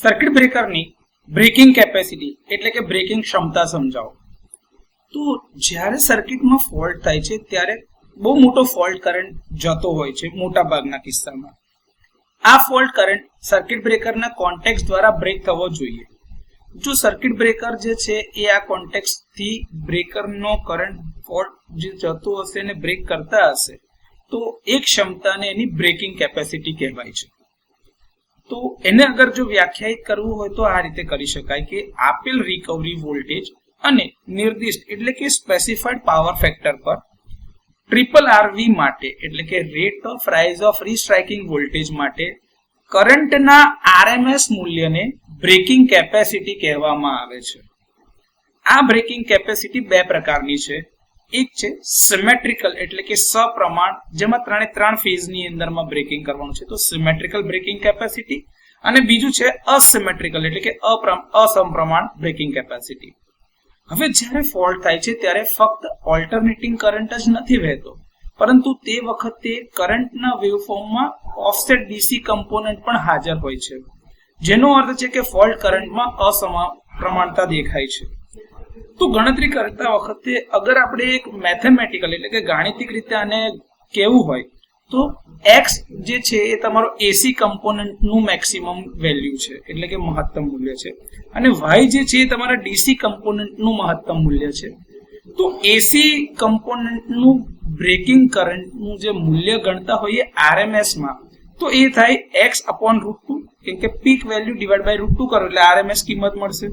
Circuit બ્રેકરની breaking capacity એટલે કે breaking ક્ષમતા સમજાવો. તો જ્યારે સર્કિટમાં ફોલ્ટ થાય છે ત્યારે બહુ મોટો ફોલ્ટ કરંટ જતો હોય છે મોટા ભાગના કિસ્સામાં. આ ફોલ્ટ કરંટ સર્કિટ બ્રેકરના કોન્ટેક્ટ દ્વારા બ્રેક થવો જોઈએ. જો સર્કિટ બ્રેકર જે છે એ આ કોન્ટેક્ટથી બ્રેકરનો કરંટ ફોલ્ટ જે જતો હશે એને બ્રેક કરતા હશે તો એ ક્ષમતાને એની બ્રેકિંગ કેપેસિટી કહેવાય છે. તો એને અગર જો વ્યાખ્યાયિત કરવું હોય તો આ રીતે કરી શકાય કે આપેલ રિકવરી વોલ્ટેજ અને નિર્દિષ્ટ એટલે કે સ્પેસિફાઈડ પાવર ફેક્ટર પર ટ્રિપલ આરવી માટે એટલે કે rate of rise of restriking voltage માટે કરંટના આરએમએસ મૂલ્યને બ્રેકિંગ કેપેસિટી કહેવામાં આવે છે. આ બ્રેકિંગ કેપેસિટી બે પ્રકારની છે. એક છે સિમેટ્રિકલ એટલે કે સપ્રમાણ, જેમાં ત્રણ ફેઝની અંદરમાં બ્રેકિંગ કરવાનું છે તો સિમેટ્રિકલ બ્રેકિંગ કેપેસિટી, અને બીજું છે અસિમેટ્રિકલ એટલે કે અસમપ્રમાણ બ્રેકિંગ કેપેસિટી. હવે જ્યારે ફોલ્ટ થાય છે ત્યારે ફક્ત ઓલ્ટરનેટિંગ કરંટ જ નથી વહેતો, પરંતુ તે વખતે કરંટના વેવફોર્મમાં ઓફસેટ ડીસી કમ્પોનન્ટ પણ હાજર હોય છે, જેનો અર્થ છે કે ફોલ્ટ કરંટમાં અસમપ્રમાણતા દેખાય છે. તો ગણતરી કરતા વખતે અગર આપણે એક મેથેમેટિકલ એટલે કે ગાણિતિક રીતે આને કહેવું હોય તો એક્સ જે છે એ તમારો એસી કમ્પોનન્ટનું મેક્સિમમ વેલ્યુ છે એટલે કે મહત્તમ મૂલ્ય છે, અને વાય જે છે એ તમારા ડીસી કમ્પોનન્ટનું મહત્તમ મૂલ્ય છે. તો એસી કમ્પોનન્ટનું બ્રેકિંગ કરંટનું જે મૂલ્ય ગણતા હોઈએ આરએમએસ માં તો એ થાય x/√2, કેમ કે પીક વેલ્યુ ડિવાઇડ બાય √2 કરો એટલે આરએમએસ કિંમત મળશે.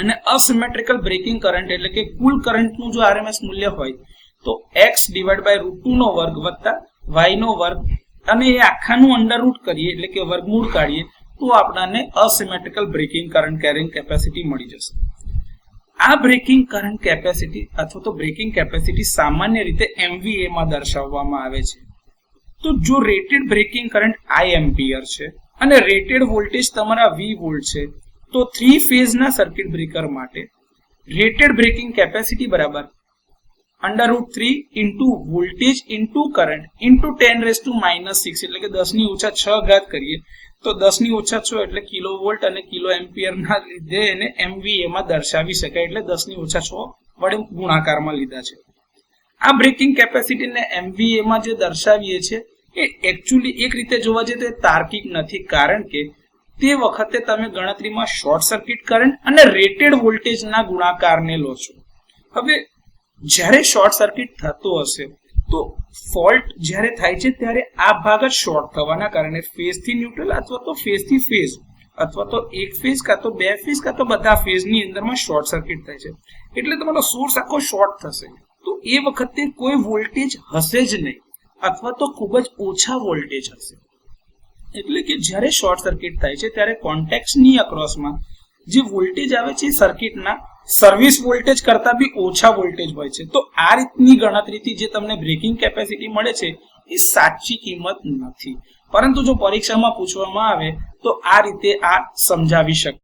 અને અસિમેટ્રિકલ બ્રેકિંગ કરંટ એટલે કે કુલ કરંટનું જો આરએમએસ મૂલ્ય હોય તો x/√2 નો વર્ગ વત્તા y નો વર્ગ, અને એ આખાનું અંડરરૂટ કરીએ એટલે કે વર્ગમૂળ કાઢીએ તો આપણને અસિમેટ્રિકલ બ્રેકિંગ કરંટ કેરિંગ કેપેસિટી મળી જશે. આ બ્રેકિંગ કરંટ કેપેસિટી અથવા તો બ્રેકિંગ કેપેસિટી સામાન્ય રીતે MVA માં દર્શાવવામાં આવે છે. તો જો rated breaking current I ampere છે અને રેટેડ વોલ્ટેજ તમારા V વોલ્ટ છે તો 3 ફેઝના સર્કિટ બ્રેકર માટે રેટેડ બ્રેકિંગ કેપેસિટી બરાબર √3 into voltage into current into 10⁻⁻6 એટલે કે 10⁻⁶ ઘાત કરીએ તો 10⁻⁶ એટલે કિલોવોલ્ટ અને કિલો એમ્પિયરના લીધે એને MVA માં દર્શાવી શકાય, એટલે 10⁻⁶ વડે ગુણાકારમાં લીધા છે. આ બ્રેકિંગ કેપેસિટીને MVA માં જે દર્શાવીએ છે એ એકચ્યુઅલી એક રીતે જોવા જઈએ તો એ તાર્કિક નથી, કારણ કે તે વખતે તમે ગણતરીમાં શોર્ટ સર્કિટ કરંટ અને રેટેડ વોલ્ટેજના ગુણાકારને લો છો. હવે જ્યારે શોર્ટ સર્કિટ થતો હશે તો ફોલ્ટ જ્યારે થાય છે ત્યારે આ ભાગ જ શોર્ટ થવાના કારણે ફેઝથી ન્યુટ્રલ અથવા તો ફેઝથી ફેઝ અથવા તો એક ફેઝ કાં તો બે ફેઝ કાં તો બધા ફેઝની અંદરમાં શોર્ટ સર્કિટ થાય છે, એટલે તમારો સોર્સ આખો શોર્ટ થશે. તો એ વખતે કોઈ વોલ્ટેજ હશે જ નહીં અથવા તો ખૂબ જ ઓછા વોલ્ટેજ હશે. એટલે કે જ્યારે શોર્ટ સર્કિટ થાય છે ત્યારે કોન્ટેક્ટની અક્રોસમાં જે વોલ્ટેજ આવે છે સર્કિટના સર્વિસ વોલ્ટેજ કરતા બી ઓછા વોલ્ટેજ હોય છે. તો આ રીતની ગણતરીથી જે તમને બ્રેકિંગ કેપેસિટી મળે છે એ સાચી કિંમત નથી, પરંતુ જો પરીક્ષામાં પૂછવામાં આવે તો આ રીતે આ સમજાવી શકાય.